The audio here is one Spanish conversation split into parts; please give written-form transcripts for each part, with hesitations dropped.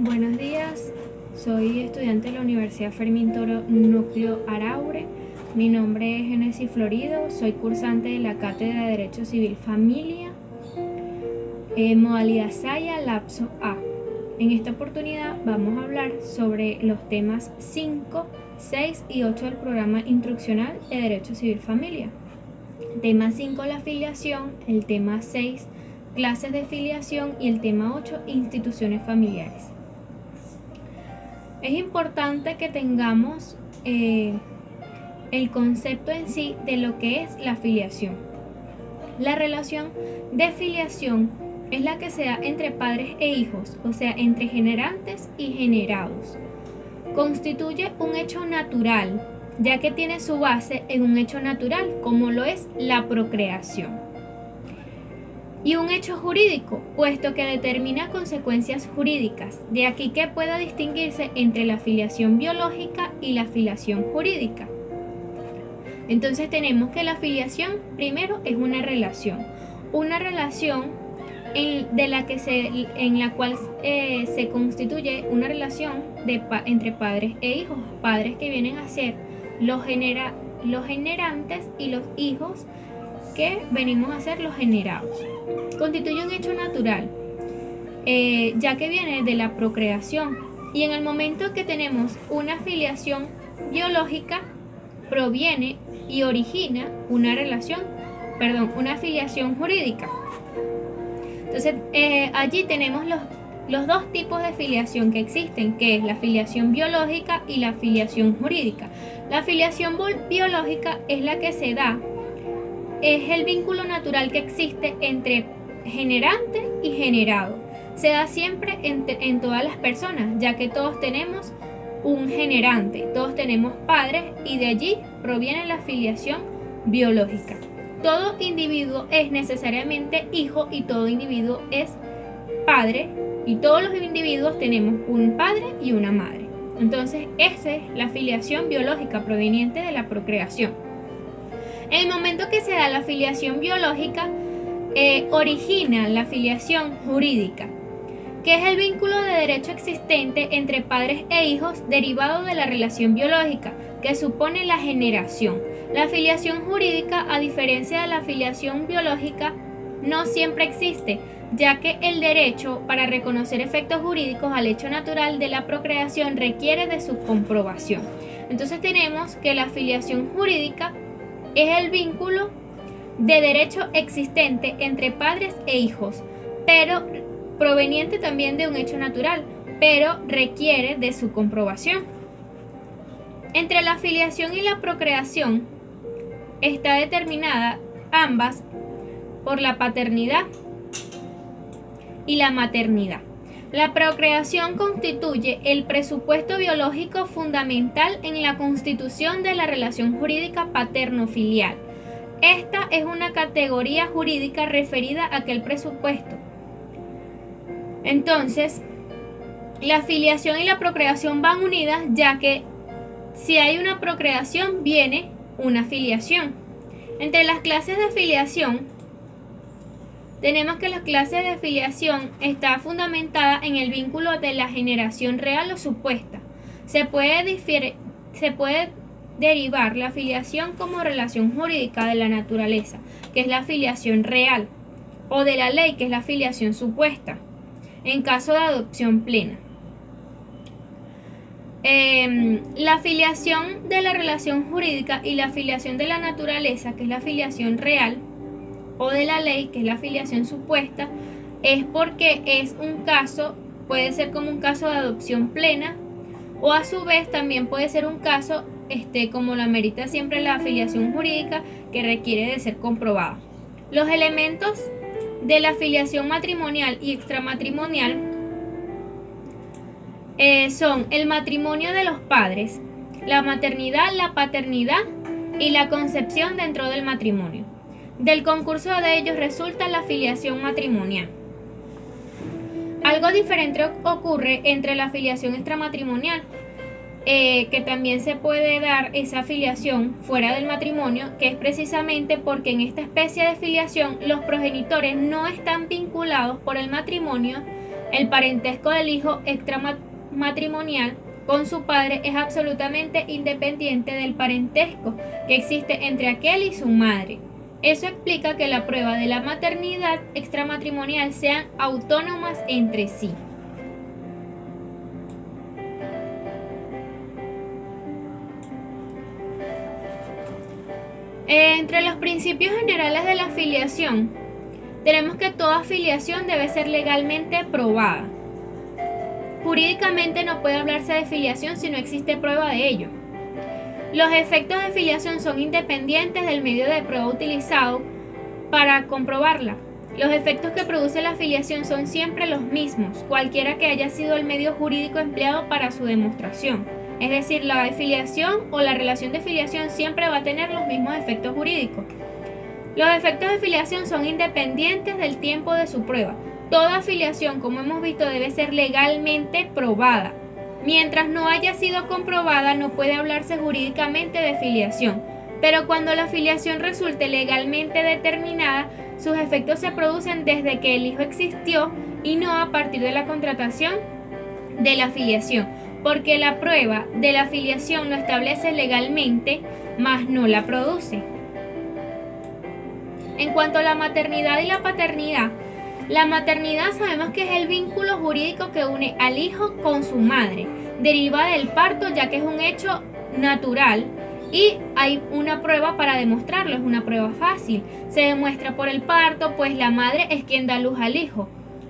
Buenos días, soy estudiante de la Universidad Fermín Toro Núcleo Araure. Mi nombre es Genesis Florido, soy cursante de la Cátedra de Derecho Civil Familia, modalidad Saya, lapso A. En esta oportunidad vamos a hablar sobre los temas 5, 6 y 8 del programa instruccional de Derecho Civil Familia. Tema 5, la filiación, el tema 6, clases de filiación y el tema 8, instituciones familiares. Es importante que tengamos el concepto en sí de lo que es la filiación. La relación de filiación es la que se da entre padres e hijos, o sea, entre generantes y generados. Constituye un hecho natural, ya que tiene su base en un hecho natural, como lo es la procreación. Y un hecho jurídico, puesto que determina consecuencias jurídicas, de aquí que pueda distinguirse entre la filiación biológica y la filiación jurídica. Entonces tenemos que la filiación, primero, es una relación en la cual se constituye una relación entre padres e hijos, padres que vienen a ser los generantes y los hijos que venimos a ser los generados. Constituye un hecho natural, ya que viene de la procreación, y en el momento que tenemos una filiación biológica, proviene y origina una filiación jurídica. Entonces, allí tenemos los dos tipos de filiación que existen, que es la filiación biológica y la filiación jurídica. La filiación biológica es la que se da, es el vínculo natural que existe entre generante y generado. Se da siempre en todas las personas, ya que todos tenemos un generante, todos tenemos padres, y de allí proviene la filiación biológica. Todo individuo es necesariamente hijo y todo individuo es padre, y todos los individuos tenemos un padre y una madre. Entonces, esa es la filiación biológica proveniente de la procreación. En el momento que se da la filiación biológica, origina la filiación jurídica, que es el vínculo de derecho existente entre padres e hijos derivado de la relación biológica, que supone la generación. La filiación jurídica, a diferencia de la filiación biológica, no siempre existe, ya que el derecho para reconocer efectos jurídicos al hecho natural de la procreación requiere de su comprobación. Entonces tenemos que la filiación jurídica es el vínculo de derecho existente entre padres e hijos, pero proveniente también de un hecho natural, pero requiere de su comprobación. Entre la filiación y la procreación está determinada ambas por la paternidad y la maternidad. La procreación constituye el presupuesto biológico fundamental en la constitución de la relación jurídica paterno-filial. Esta es una categoría jurídica referida a aquel presupuesto. Entonces, la filiación y la procreación van unidas, ya que si hay una procreación, viene una filiación. Entre las clases de filiación, tenemos que la clase de filiación está fundamentada en el vínculo de la generación real o supuesta. Se puede derivar la filiación como relación jurídica de la naturaleza, que es la filiación real, o de la ley, que es la filiación supuesta, en caso de adopción plena. La filiación de la relación jurídica y la filiación de la naturaleza, que es la filiación real, o de la ley, que es la filiación supuesta, es porque es un caso, puede ser como un caso de adopción plena, o a su vez también puede ser un caso, como lo amerita siempre la filiación jurídica, que requiere de ser comprobada. Los elementos de la filiación matrimonial y extramatrimonial son el matrimonio de los padres, la maternidad, la paternidad y la concepción dentro del matrimonio. Del concurso de ellos resulta la filiación matrimonial. Algo diferente ocurre entre la filiación extramatrimonial, que también se puede dar esa filiación fuera del matrimonio, que es precisamente porque en esta especie de filiación los progenitores no están vinculados por el matrimonio El parentesco del hijo extramatrimonial con su padre es absolutamente independiente del parentesco que existe entre aquel y su madre. Eso explica que la prueba de la maternidad extramatrimonial sean autónomas entre sí. Entre los principios generales de la filiación, tenemos que toda filiación debe ser legalmente probada. Jurídicamente no puede hablarse de filiación si no existe prueba de ello. Los efectos de filiación son independientes del medio de prueba utilizado para comprobarla. Los efectos que produce la filiación son siempre los mismos, cualquiera que haya sido el medio jurídico empleado para su demostración. Es decir, la filiación o la relación de filiación siempre va a tener los mismos efectos jurídicos. Los efectos de filiación son independientes del tiempo de su prueba. Toda filiación, como hemos visto, debe ser legalmente probada. Mientras no haya sido comprobada, no puede hablarse jurídicamente de filiación. Pero cuando la filiación resulte legalmente determinada, sus efectos se producen desde que el hijo existió y no a partir de la contratación de la filiación, porque la prueba de la filiación lo establece legalmente, mas no la produce. En cuanto a la maternidad y la paternidad, la maternidad sabemos que es el vínculo jurídico que une al hijo con su madre. Deriva del parto, ya que es un hecho natural y hay una prueba para demostrarlo, es una prueba fácil. Se demuestra por el parto, pues la madre es quien da luz al hijo.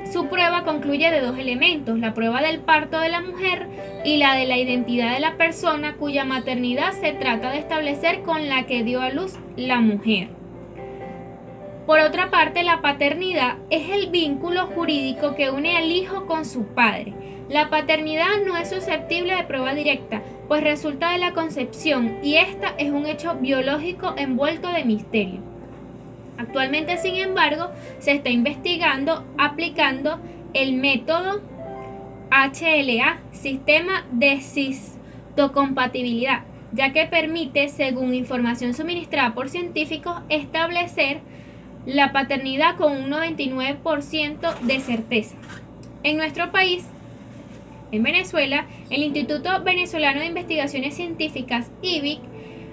Su prueba concluye de dos elementos, la prueba del parto de la mujer y la de la identidad de la persona cuya maternidad se trata de establecer con la que dio a luz la mujer. Por otra parte, la paternidad es el vínculo jurídico que une al hijo con su padre. La paternidad no es susceptible de prueba directa, pues resulta de la concepción y esta es un hecho biológico envuelto de misterio. Actualmente, sin embargo, se está investigando aplicando el método HLA, sistema de cistocompatibilidad, ya que permite, según información suministrada por científicos, establecer la paternidad con un 99% de certeza. En nuestro país, en Venezuela, el Instituto Venezolano de Investigaciones Científicas, IVIC,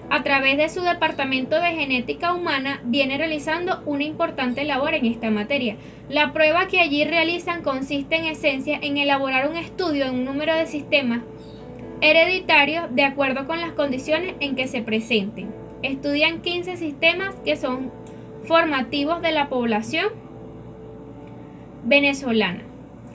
a través de su Departamento de Genética Humana, viene realizando una importante labor en esta materia. La prueba que allí realizan consiste en esencia en elaborar un estudio en un número de sistemas hereditarios de acuerdo con las condiciones en que se presenten. Estudian 15 sistemas que son formativos de la población venezolana,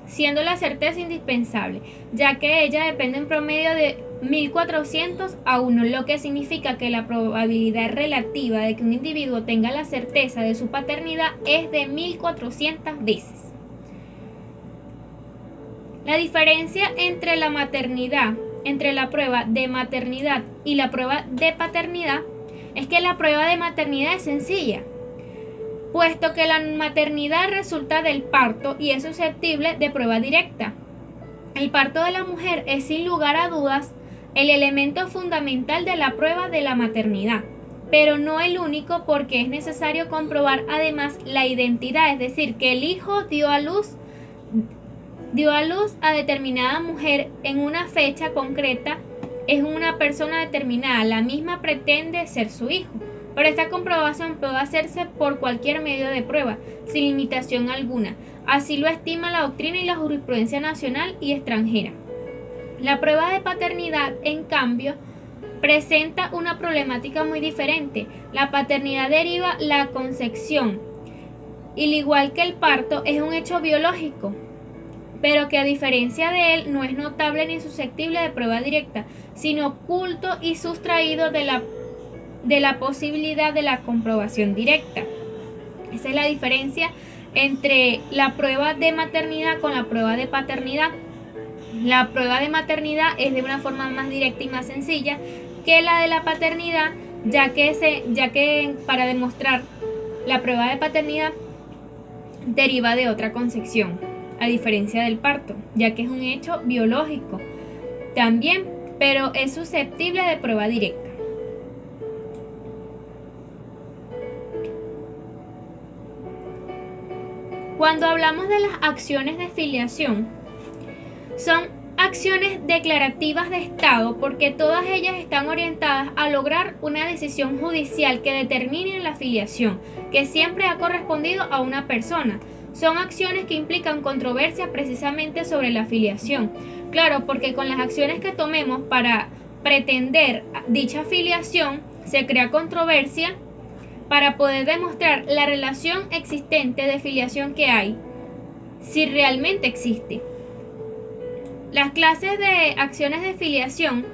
siendo la certeza indispensable, ya que ella depende en promedio de 1400 a 1, lo que significa que la probabilidad relativa de que un individuo tenga la certeza de su paternidad es de 1400 veces. La diferencia entre la maternidad, entre la prueba de maternidad y la prueba de paternidad, es que la prueba de maternidad es sencilla, puesto que la maternidad resulta del parto y es susceptible de prueba directa. El parto de la mujer es sin lugar a dudas el elemento fundamental de la prueba de la maternidad, pero no el único, porque es necesario comprobar además la identidad, es decir, que el hijo dio a luz a determinada mujer en una fecha concreta, es una persona determinada, la misma pretende ser su hijo. Pero esta comprobación puede hacerse por cualquier medio de prueba, sin limitación alguna. Así lo estima la doctrina y la jurisprudencia nacional y extranjera. La prueba de paternidad, en cambio, presenta una problemática muy diferente. La paternidad deriva la concepción, y al igual que el parto, es un hecho biológico, pero que a diferencia de él no es notable ni susceptible de prueba directa, sino oculto y sustraído de la posibilidad de la comprobación directa. Esa es la diferencia entre la prueba de maternidad con la prueba de paternidad. La prueba de maternidad es de una forma más directa y más sencilla que la de la paternidad, ya que para demostrar la prueba de paternidad deriva de otra concepción, a diferencia del parto, ya que es un hecho biológico también, pero es susceptible de prueba directa. Cuando hablamos de las acciones de filiación, son acciones declarativas de Estado porque todas ellas están orientadas a lograr una decisión judicial que determine la filiación, que siempre ha correspondido a una persona. Son acciones que implican controversia precisamente sobre la filiación. Claro, porque con las acciones que tomemos para pretender dicha filiación, se crea controversia para poder demostrar la relación existente de filiación que hay, si realmente existe. Las clases de acciones de filiación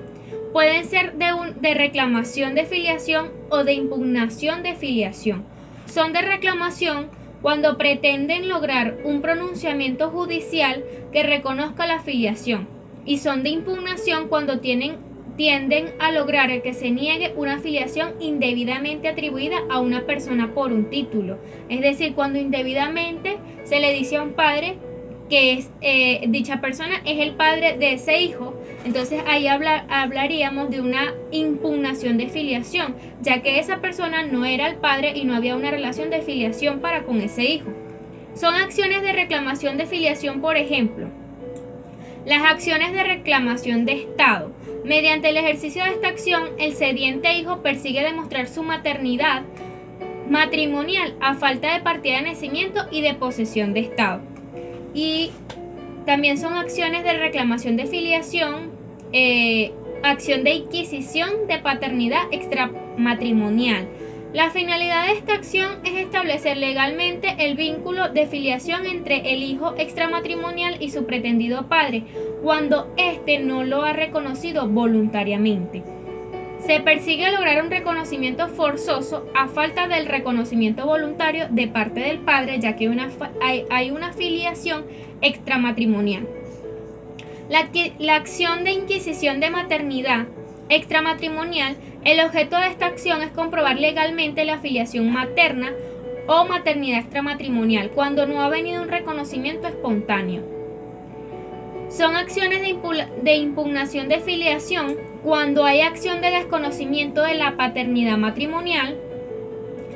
pueden ser de reclamación de filiación o de impugnación de filiación. Son de reclamación cuando pretenden lograr un pronunciamiento judicial que reconozca la filiación, y son de impugnación cuando tienden a lograr que se niegue una filiación indebidamente atribuida a una persona por un título. Es decir, cuando indebidamente se le dice a un padre que dicha persona es el padre de ese hijo, entonces ahí hablaríamos de una impugnación de filiación, ya que esa persona no era el padre y no había una relación de filiación para con ese hijo. Son acciones de reclamación de filiación, por ejemplo, las acciones de reclamación de Estado. Mediante el ejercicio de esta acción, el sediente hijo persigue demostrar su maternidad matrimonial a falta de partida de nacimiento y de posesión de Estado. Y también son acciones de reclamación de filiación, acción de inquisición de paternidad extramatrimonial. La finalidad de esta acción es establecer legalmente el vínculo de filiación entre el hijo extramatrimonial y su pretendido padre, cuando éste no lo ha reconocido voluntariamente. Se persigue lograr un reconocimiento forzoso a falta del reconocimiento voluntario de parte del padre, ya que hay una filiación extramatrimonial. La acción de inquisición de maternidad extramatrimonial, el objeto de esta acción es comprobar legalmente la filiación materna o maternidad extramatrimonial cuando no ha venido un reconocimiento espontáneo. Son acciones de impugnación de filiación cuando hay acción de desconocimiento de la paternidad matrimonial.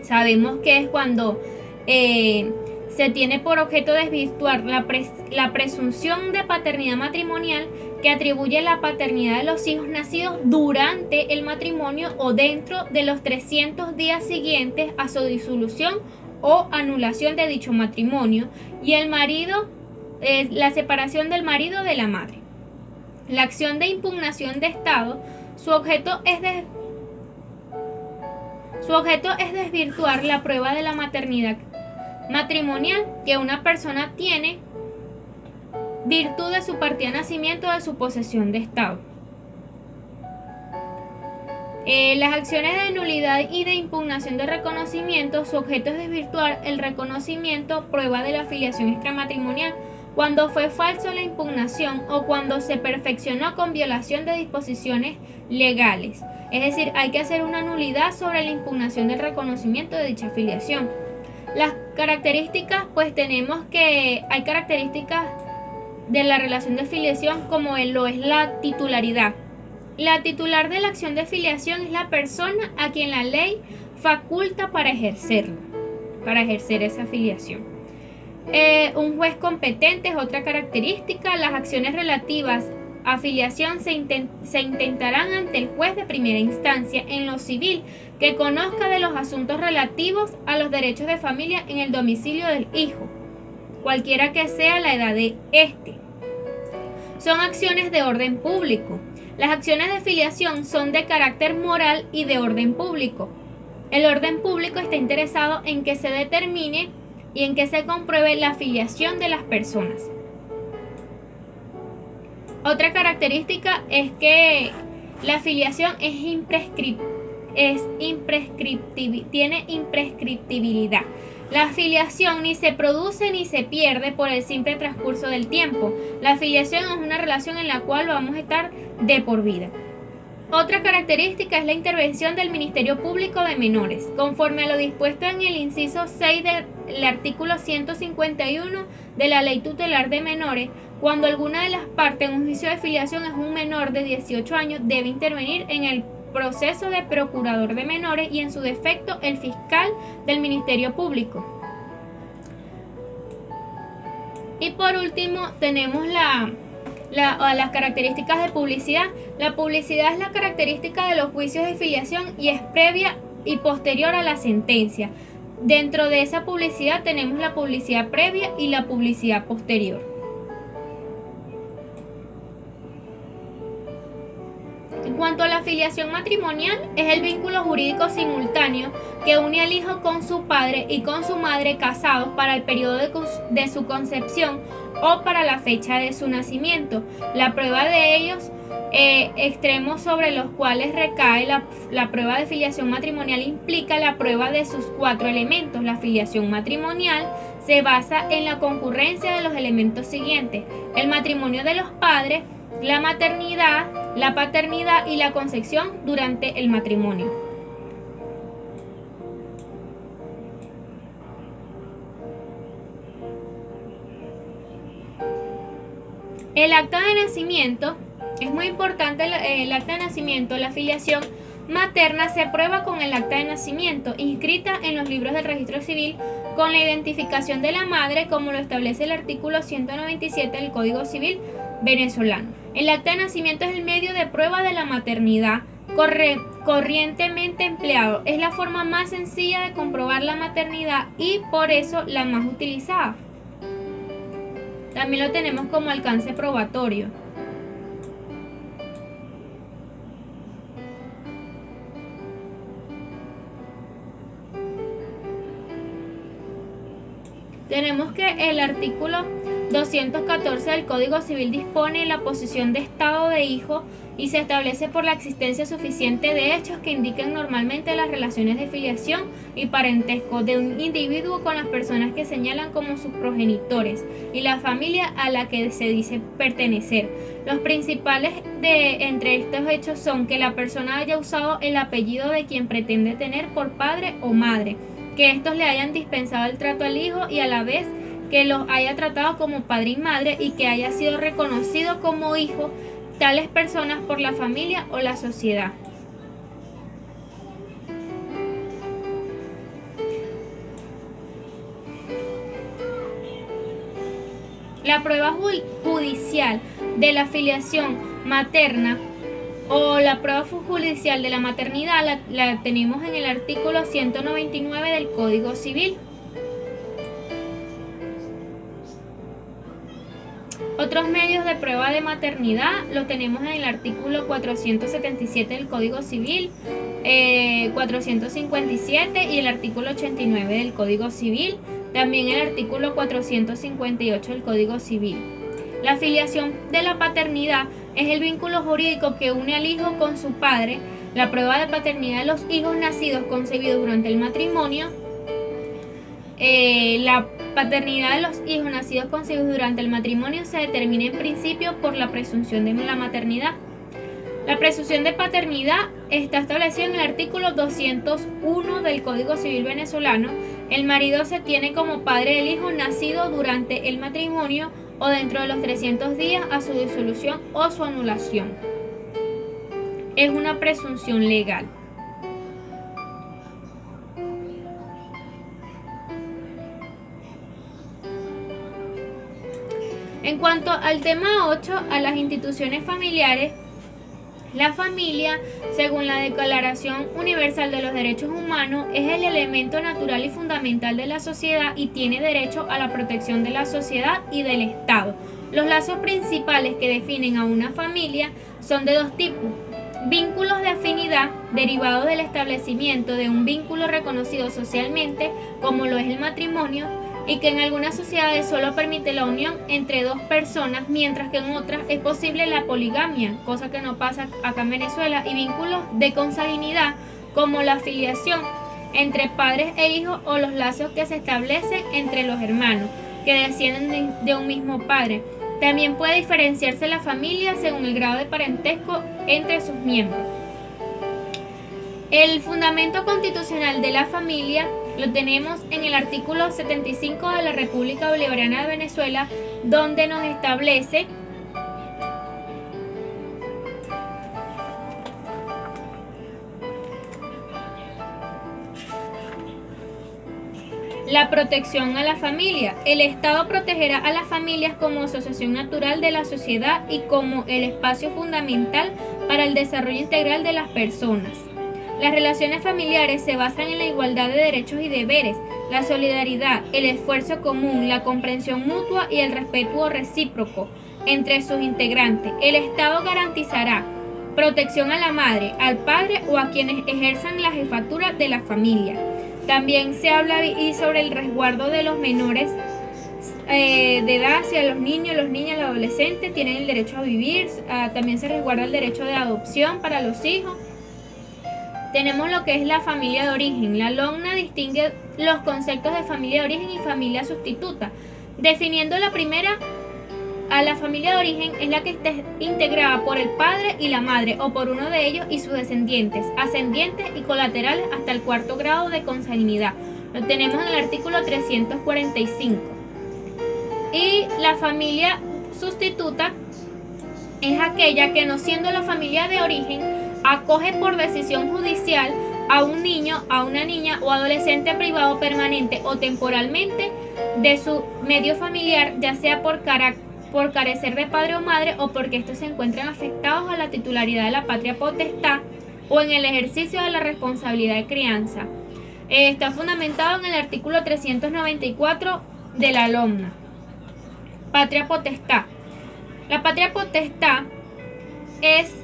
Sabemos que es cuando se tiene por objeto desvirtuar la presunción de paternidad matrimonial que atribuye la paternidad de los hijos nacidos durante el matrimonio o dentro de los 300 días siguientes a su disolución o anulación de dicho matrimonio, y el marido, la separación del marido de la madre. La acción de impugnación de Estado, su objeto es desvirtuar la prueba de la maternidad matrimonial que una persona tiene virtud de su partida de nacimiento o de su posesión de Estado. Las acciones de nulidad y de impugnación de reconocimiento, su objeto es desvirtuar el reconocimiento, prueba de la filiación extramatrimonial, cuando fue falso la impugnación o cuando se perfeccionó con violación de disposiciones legales. Es decir, hay que hacer una nulidad sobre la impugnación del reconocimiento de dicha filiación. Las características, pues tenemos que hay características de la relación de filiación como lo es la titularidad. La titular de la acción de filiación es la persona a quien la ley faculta para ejercer esa filiación. Un juez competente es otra característica. Las acciones relativas a filiación se intentarán ante el juez de primera instancia en lo civil que conozca de los asuntos relativos a los derechos de familia en el domicilio del hijo, cualquiera que sea la edad de éste. Son acciones de orden público. Las acciones de filiación son de carácter moral y de orden público. El orden público está interesado en que se determine y en que se compruebe la filiación de las personas. Otra característica es que la filiación tiene imprescriptibilidad. La filiación ni se produce ni se pierde por el simple transcurso del tiempo. La filiación es una relación en la cual vamos a estar de por vida. Otra característica es la intervención del Ministerio Público de Menores, conforme a lo dispuesto en el inciso 6 del artículo 151 de la Ley Tutelar de Menores. Cuando alguna de las partes en un juicio de filiación es un menor de 18 años, debe intervenir en el proceso de procurador de menores y en su defecto el fiscal del Ministerio Público. Y por último tenemos las características de publicidad. La publicidad es la característica de los juicios de filiación y es previa y posterior a la sentencia. Dentro de esa publicidad tenemos la publicidad previa y la publicidad posterior. En cuanto a la filiación matrimonial, es el vínculo jurídico simultáneo que une al hijo con su padre y con su madre casados para el periodo de su concepción o para la fecha de su nacimiento. La prueba de ellos extremos sobre los cuales recae la prueba de filiación matrimonial implica la prueba de sus 4 elementos. La filiación matrimonial se basa en la concurrencia de los elementos siguientes: el matrimonio de los padres, la maternidad, la paternidad y la concepción durante el matrimonio. El acta de nacimiento, es muy importante el acta de nacimiento. La filiación materna se aprueba con el acta de nacimiento, inscrita en los libros del registro civil, con la identificación de la madre, como lo establece el artículo 197 del Código Civil venezolano. El acta de nacimiento es el medio de prueba de la maternidad corrientemente empleado. Es la forma más sencilla de comprobar la maternidad y por eso la más utilizada. También lo tenemos como alcance probatorio. Tenemos que el artículo 214 del Código Civil dispone la posición de estado de hijo y se establece por la existencia suficiente de hechos que indiquen normalmente las relaciones de filiación y parentesco de un individuo con las personas que señalan como sus progenitores y la familia a la que se dice pertenecer. Los principales entre estos hechos son que la persona haya usado el apellido de quien pretende tener por padre o madre, que estos le hayan dispensado el trato al hijo y a la vez que los haya tratado como padre y madre y que haya sido reconocido como hijo tales personas por la familia o la sociedad. La prueba judicial de la filiación materna o la prueba judicial de la maternidad la tenemos en el artículo 199 del Código Civil. Otros medios de prueba de maternidad lo tenemos en el artículo 477 del Código Civil, 457 y el artículo 89 del Código Civil, también el artículo 458 del Código Civil. La filiación de la paternidad es el vínculo jurídico que une al hijo con su padre. La prueba de paternidad de los hijos nacidos concebidos durante el matrimonio. La paternidad de los hijos nacidos concebidos durante el matrimonio se determina en principio por la presunción de la maternidad. La presunción de paternidad está establecida en el artículo 201 del Código Civil venezolano. El marido se tiene como padre del hijo nacido durante el matrimonio o dentro de los 300 días a su disolución o su anulación. Es una presunción legal. En cuanto al tema 8, a las instituciones familiares, la familia, según la Declaración Universal de los Derechos Humanos, es el elemento natural y fundamental de la sociedad y tiene derecho a la protección de la sociedad y del Estado. Los lazos principales que definen a una familia son de dos tipos: vínculos de afinidad, derivados del establecimiento de un vínculo reconocido socialmente, como lo es el matrimonio, y que en algunas sociedades solo permite la unión entre dos personas, mientras que en otras es posible la poligamia, cosa que no pasa acá en Venezuela, y vínculos de consanguinidad, como la filiación entre padres e hijos o los lazos que se establecen entre los hermanos que descienden de un mismo padre. También puede diferenciarse la familia según el grado de parentesco entre sus miembros. El fundamento constitucional de la familia lo tenemos en el artículo 75 de la República Bolivariana de Venezuela, donde nos establece La protección a la familia. El Estado protegerá a las familias como asociación natural de la sociedad y como el espacio fundamental para el desarrollo integral de las personas. Las relaciones familiares se basan en la igualdad de derechos y deberes, la solidaridad, el esfuerzo común, la comprensión mutua y el respeto recíproco entre sus integrantes. El Estado garantizará protección a la madre, al padre o a quienes ejerzan la jefatura de la familia. También se habla sobre el resguardo de los menores de edad hacia los niños, los adolescentes tienen el derecho a vivir. También se resguarda el derecho de adopción para los hijos. Tenemos lo que es la familia de origen. La LOMNA distingue los conceptos de familia de origen y familia sustituta. Definiendo la primera, a la familia de origen es la que está integrada por el padre y la madre o por uno de ellos y sus descendientes, ascendientes y colaterales hasta el 4º grado de consanguinidad. Lo tenemos en el artículo 345. Y la familia sustituta es aquella que, no siendo la familia de origen, acoge por decisión judicial a un niño, a una niña o adolescente privado permanente o temporalmente de su medio familiar, ya sea por carecer de padre o madre o porque estos se encuentran afectados a la titularidad de la patria potestad o en el ejercicio de la responsabilidad de crianza. Está fundamentado en el artículo 394 de la LOMNA. Patria potestad. La patria potestad es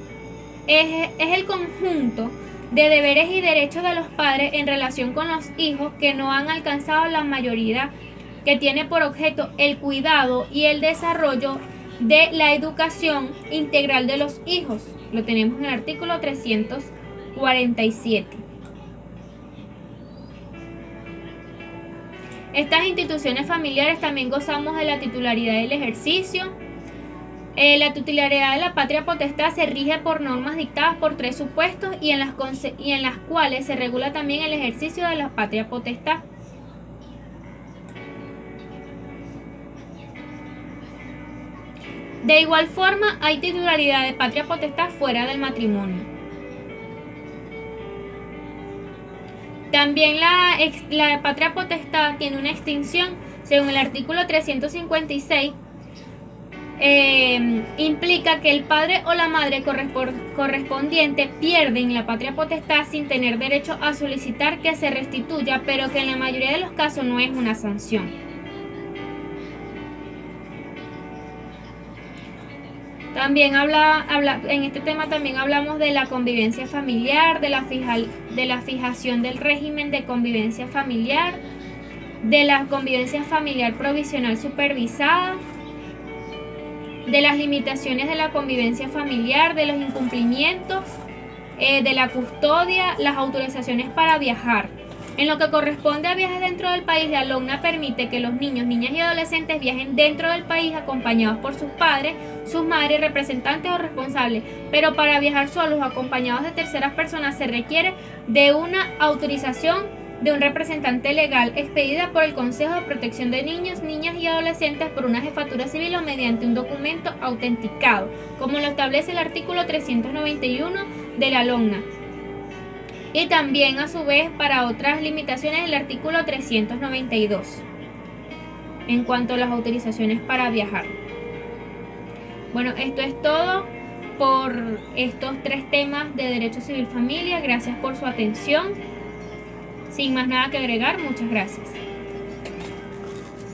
el conjunto de deberes y derechos de los padres en relación con los hijos que no han alcanzado la mayoría, que tiene por objeto el cuidado y el desarrollo de la educación integral de los hijos. Lo tenemos en el artículo 347. Estas instituciones familiares también gozamos de la titularidad del ejercicio. La titularidad de la patria potestad se rige por normas dictadas por 3 supuestos y en las cuales se regula también el ejercicio de la patria potestad. De igual forma, hay titularidad de patria potestad fuera del matrimonio. También la patria potestad tiene una extinción, según el artículo 356, implica que el padre o la madre correspondiente pierden la patria potestad sin tener derecho a solicitar que se restituya, pero que en la mayoría de los casos no es una sanción. También en este tema también hablamos de la convivencia familiar, de la fijación del régimen de convivencia familiar, de la convivencia familiar provisional supervisada, de las limitaciones de la convivencia familiar, de los incumplimientos, de la custodia, las autorizaciones para viajar. En lo que corresponde a viajes dentro del país, la LOMNA permite que los niños, niñas y adolescentes viajen dentro del país acompañados por sus padres, sus madres, representantes o responsables, pero para viajar solos o acompañados de terceras personas se requiere de una autorización de un representante legal expedida por el Consejo de Protección de Niños, Niñas y Adolescentes por una jefatura civil o mediante un documento autenticado, como lo establece el artículo 391 de la LOMNA. Y también, a su vez, para otras limitaciones, el artículo 392, en cuanto a las autorizaciones para viajar. Bueno, esto es todo por estos 3 temas de Derecho Civil Familia. Gracias por su atención. Sin más nada que agregar, muchas gracias.